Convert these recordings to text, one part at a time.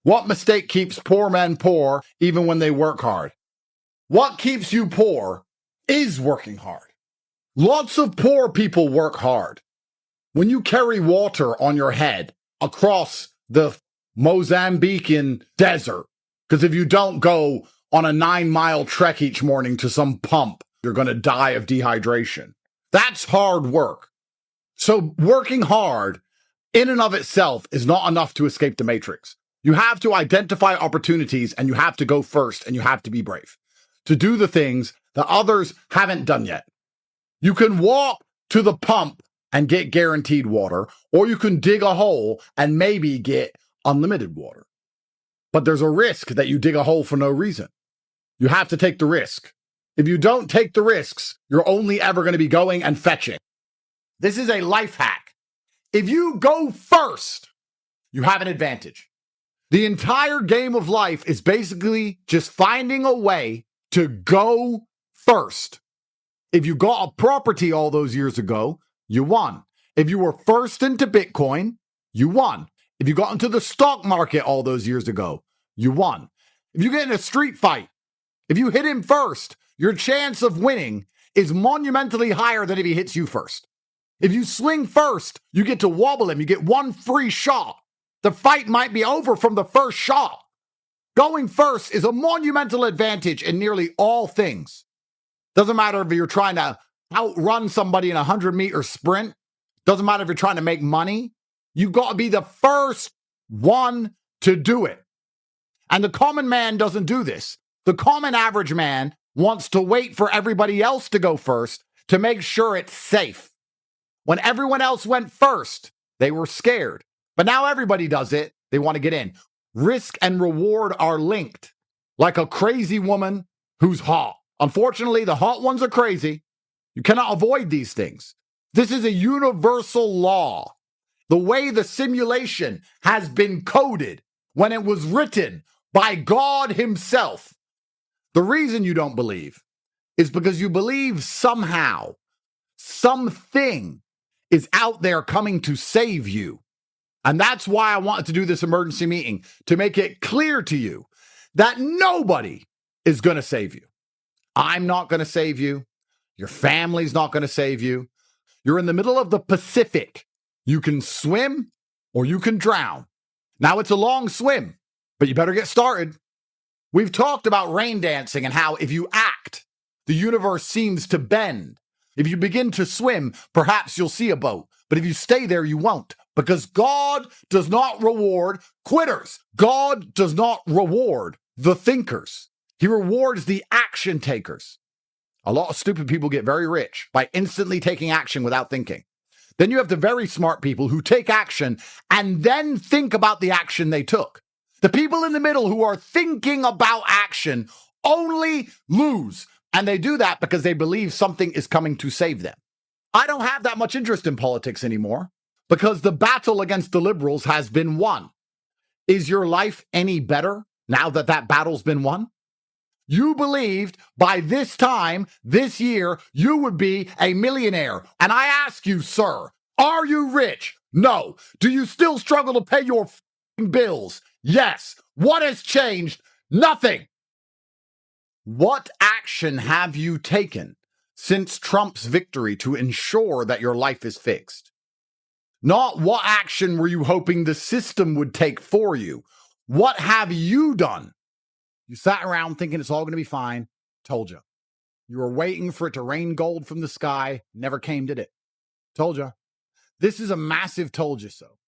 What mistake keeps poor men poor even when they work hard? What keeps you poor is working hard. Lots of poor people work hard. When you carry water on your head across the Mozambican desert, because if you don't go on a 9-mile trek each morning to some pump, you're going to die of dehydration. That's hard work. So working hard in and of itself is not enough to escape the matrix. You have to identify opportunities and you have to go first and you have to be brave to do the things that others haven't done yet. You can walk to the pump and get guaranteed water, or you can dig a hole and maybe get unlimited water. But there's a risk that you dig a hole for no reason. You have to take the risk. If you don't take the risks, you're only ever going to be going and fetching. This is a life hack. If you go first, you have an advantage. The entire game of life is basically just finding a way to go first. If you got a property all those years ago, you won. If you were first into Bitcoin, you won. If you got into the stock market all those years ago, you won. If you get in a street fight, if you hit him first, your chance of winning is monumentally higher than if he hits you first. If you swing first, you get to wobble him. You get one free shot. The fight might be over from the first shot. Going first is a monumental advantage in nearly all things. Doesn't matter if you're trying to outrun somebody in a 100-meter sprint. Doesn't matter if you're trying to make money. You got to be the first one to do it. And the common man doesn't do this. The common average man wants to wait for everybody else to go first to make sure it's safe. When everyone else went first, they were scared. But now everybody does it. They want to get in. Risk and reward are linked, like a crazy woman who's hot. Unfortunately, the hot ones are crazy. You cannot avoid these things. This is a universal law. The way the simulation has been coded when it was written by God himself. The reason you don't believe is because you believe somehow something is out there coming to save you. And that's why I wanted to do this emergency meeting, to make it clear to you that nobody is going to save you. I'm not going to save you. Your family's not going to save you. You're in the middle of the Pacific. You can swim or you can drown. Now it's a long swim, but you better get started. We've talked about rain dancing and how if you act, the universe seems to bend. If you begin to swim, perhaps you'll see a boat. But if you stay there, you won't. Because God does not reward quitters. God does not reward the thinkers. He rewards the action takers. A lot of stupid people get very rich by instantly taking action without thinking. Then you have the very smart people who take action and then think about the action they took. The people in the middle who are thinking about action only lose. And they do that because they believe something is coming to save them. I don't have that much interest in politics anymore because the battle against the liberals has been won. Is your life any better now that that battle's been won? You believed by this time, this year, you would be a millionaire. And I ask you, sir, are you rich? No. Do you still struggle to pay your bills? Yes. What has changed? Nothing. What action have you taken since Trump's victory to ensure that your life is fixed? Not what action were you hoping the system would take for you? What have you done? You sat around thinking it's all going to be fine. Told you. You were waiting for it to rain gold from the sky. Never came, did it? Told you. This is a massive told you so.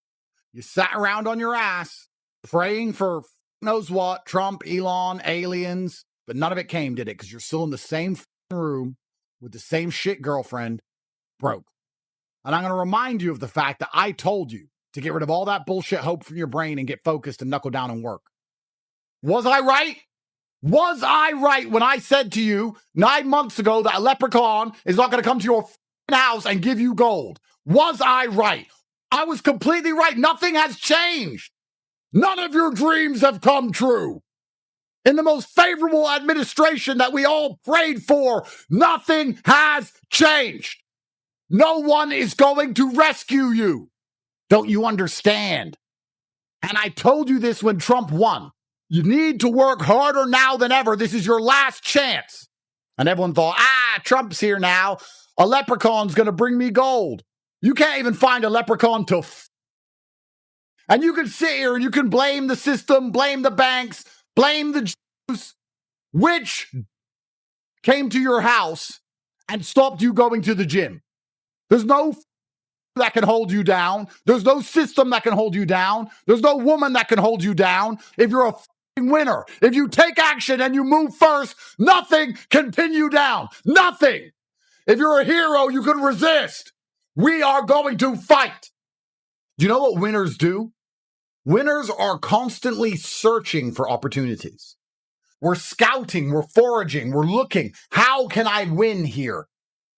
You sat around on your ass praying for knows what, Trump, Elon, aliens, but none of it came, did it? Because you're still in the same room with the same shit girlfriend, broke. And I'm going to remind you of the fact that I told you to get rid of all that bullshit hope from your brain and get focused and knuckle down and work. Was I right? Was I right when I said to you 9 months ago that a leprechaun is not going to come to your house and give you gold? Was I right? I was completely right. Nothing has changed. None of your dreams have come true. In the most favorable administration that we all prayed for, nothing has changed. No one is going to rescue you. Don't you understand? And I told you this when Trump won. You need to work harder now than ever. This is your last chance. And everyone thought, Trump's here now. A leprechaun's going to bring me gold. You can't even find a leprechaun to and you can sit here and you can blame the system, blame the banks, blame the Jews, which came to your house and stopped you going to the gym. There's no that can hold you down. There's no system that can hold you down. There's no woman that can hold you down. If you're a winner, if you take action and you move first, nothing can pin you down. Nothing. If you're a hero, you can resist. We are going to fight. Do you know what winners do? Winners are constantly searching for opportunities. We're scouting, we're foraging, we're looking. How can I win here?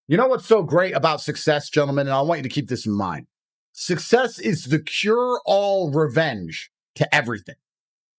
You know what's so great about success, gentlemen, and I want you to keep this in mind. Success is the cure-all revenge to everything.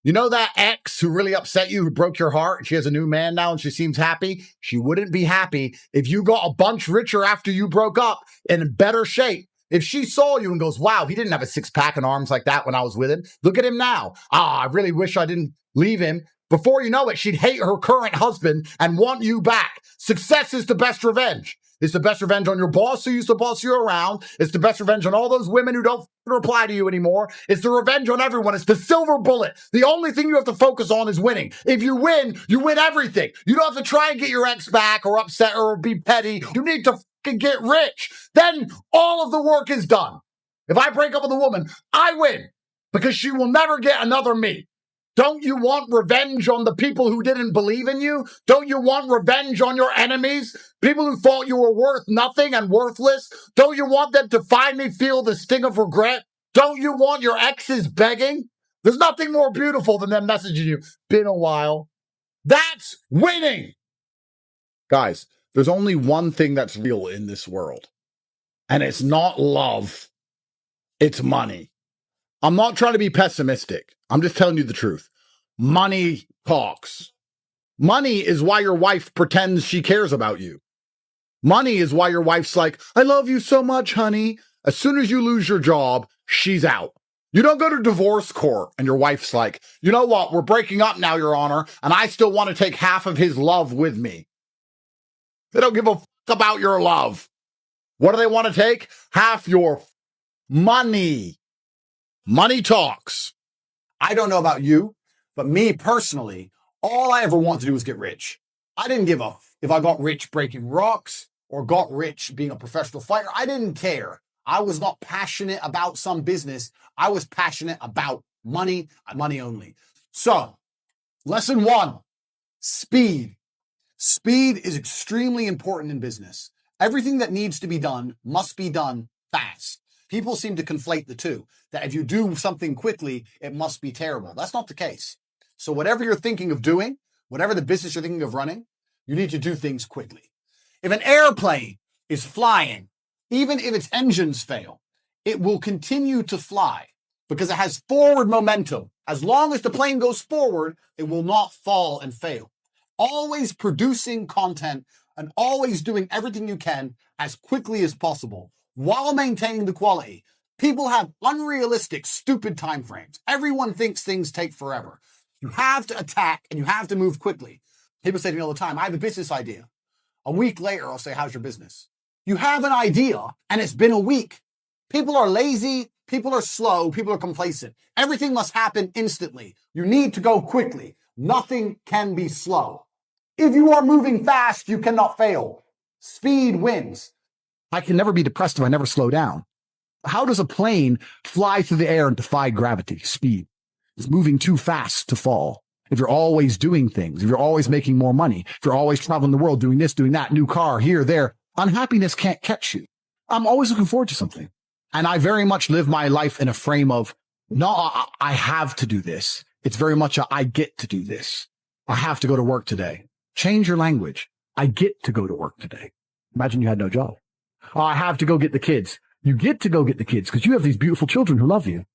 You know that ex who really upset you, who broke your heart? She has a new man now and she seems happy. She wouldn't be happy if you got a bunch richer after you broke up and in better shape. If she saw you and goes, wow, he didn't have a six-pack and arms like that when I was with him. Look at him now. I really wish I didn't leave him. Before you know it, she'd hate her current husband and want you back. Success is the best revenge. It's the best revenge on your boss who used to boss you around. It's the best revenge on all those women who don't reply to you anymore. It's the revenge on everyone. It's the silver bullet. The only thing you have to focus on is winning. If you win everything. You don't have to try and get your ex back or upset her or be petty. You need to fucking get rich. Then all of the work is done. If I break up with a woman, I win because she will never get another me. Don't you want revenge on the people who didn't believe in you? Don't you want revenge on your enemies? People who thought you were worth nothing and worthless? Don't you want them to finally feel the sting of regret? Don't you want your exes begging? There's nothing more beautiful than them messaging you. Been a while. That's winning. Guys, there's only one thing that's real in this world. And it's not love. It's money. I'm not trying to be pessimistic. I'm just telling you the truth. Money talks. Money is why your wife pretends she cares about you. Money is why your wife's like, I love you so much, honey. As soon as you lose your job, she's out. You don't go to divorce court and your wife's like, you know what? We're breaking up now, Your Honor, and I still want to take half of his love with me. They don't give a fuck about your love. What do they want to take? Half your money. Money talks. I don't know about you, but me personally, all I ever wanted to do was get rich. I didn't give a if I got rich breaking rocks or got rich being a professional fighter. I didn't care. I was not passionate about some business. I was passionate about money and money only. So, lesson 1, speed. Speed is extremely important in business. Everything that needs to be done must be done fast. People seem to conflate the two, that if you do something quickly, it must be terrible. That's not the case. So whatever you're thinking of doing, whatever the business you're thinking of running, you need to do things quickly. If an airplane is flying, even if its engines fail, it will continue to fly because it has forward momentum. As long as the plane goes forward, it will not fall and fail. Always producing content and always doing everything you can as quickly as possible while maintaining the quality. People have unrealistic, stupid time frames. Everyone thinks things take forever. You have to attack and you have to move quickly. People say to me all the time, I have a business idea. A week later, I'll say, how's your business? You have an idea and it's been a week. People are lazy. People are slow. People are complacent. Everything must happen instantly. You need to go quickly. Nothing can be slow. If you are moving fast, you cannot fail. Speed wins. I can never be depressed if I never slow down. How does a plane fly through the air and defy gravity? Speed. It's moving too fast to fall. If you're always doing things, if you're always making more money, if you're always traveling the world, doing this, doing that, new car, here, there, unhappiness can't catch you. I'm always looking forward to something. And I very much live my life in a frame of, no, I have to do this. It's very much a, I get to do this. I have to go to work today. Change your language. I get to go to work today. Imagine you had no job. Oh, I have to go get the kids. You get to go get the kids because you have these beautiful children who love you.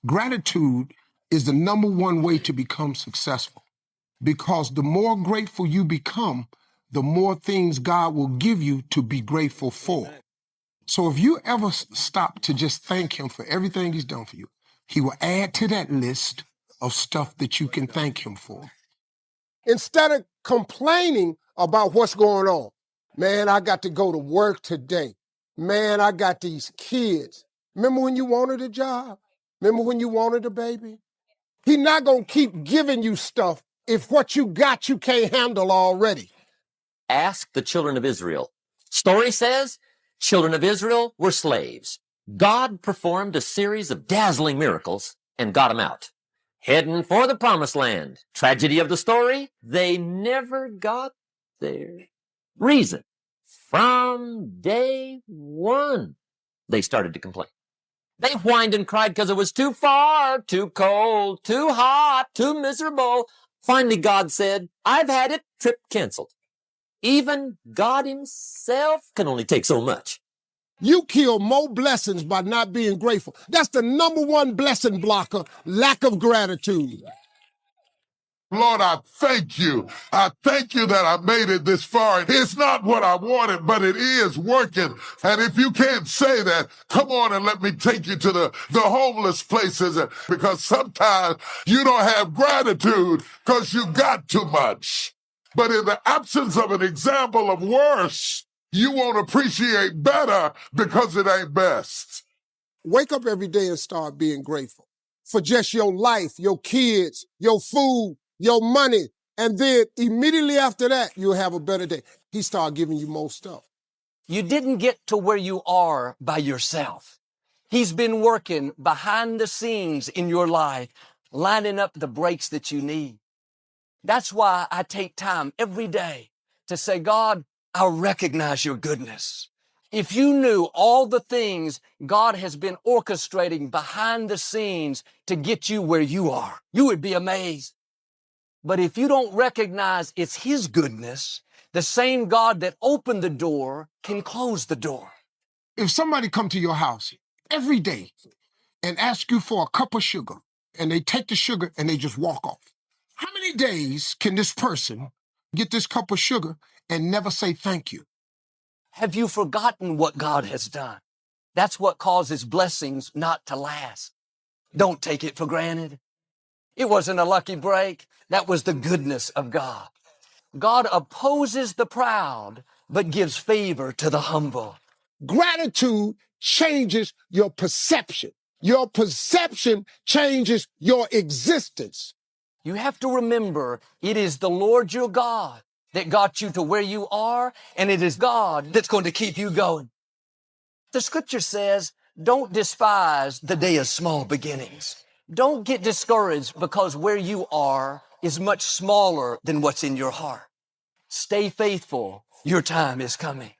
Gratitude is the number one way to become successful, because the more grateful you become, the more things God will give you to be grateful for. So if you ever stop to just thank him for everything he's done for you, He will add to that list of stuff that you can thank him for. Instead of complaining about what's going on, man, I got to go to work today. Man, I got these kids. Remember when you wanted a job? Remember when you wanted a baby? He's not going to keep giving you stuff if what you got you can't handle already. Ask the children of Israel. Story says, children of Israel were slaves. God performed a series of dazzling miracles and got them out. Heading for the promised land. Tragedy of the story, they never got there. Reason, from day one, they started to complain. They whined and cried because it was too far, too cold, too hot, too miserable. Finally, God said, I've had it, trip canceled. Even God himself can only take so much. You kill more blessings by not being grateful. That's the number one blessing blocker, lack of gratitude. Lord, I thank you. I thank you that I made it this far. It's not what I wanted, but it is working. And if you can't say that, come on and let me take you to the homeless places, because sometimes you don't have gratitude because you got too much. But in the absence of an example of worse, you won't appreciate better because it ain't best. Wake up every day and start being grateful for just your life, your kids, your food, your money. And then immediately after that, you'll have a better day. He started giving you more stuff. You didn't get to where you are by yourself. He's been working behind the scenes in your life, lining up the breaks that you need. That's why I take time every day to say, God, I recognize your goodness. If you knew all the things God has been orchestrating behind the scenes to get you where you are, you would be amazed. But if you don't recognize it's his goodness, the same God that opened the door can close the door. If somebody come to your house every day and ask you for a cup of sugar, and they take the sugar and they just walk off, how many days can this person get this cup of sugar and never say thank you? Have you forgotten what God has done? That's what causes blessings not to last. Don't take it for granted. It wasn't a lucky break. That was the goodness of God. God opposes the proud, but gives favor to the humble. Gratitude changes your perception. Your perception changes your existence. You have to remember, it is the Lord your God that got you to where you are, and it is God that's going to keep you going. The scripture says, don't despise the day of small beginnings. Don't get discouraged because where you are is much smaller than what's in your heart. Stay faithful. Your time is coming.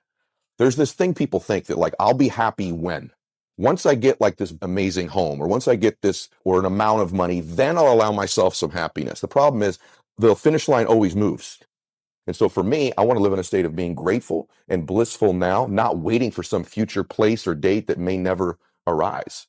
There's this thing people think that like, I'll be happy when. Once I get like this amazing home, or once I get this or an amount of money, then I'll allow myself some happiness. The problem is the finish line always moves. And so for me, I want to live in a state of being grateful and blissful now, not waiting for some future place or date that may never arise.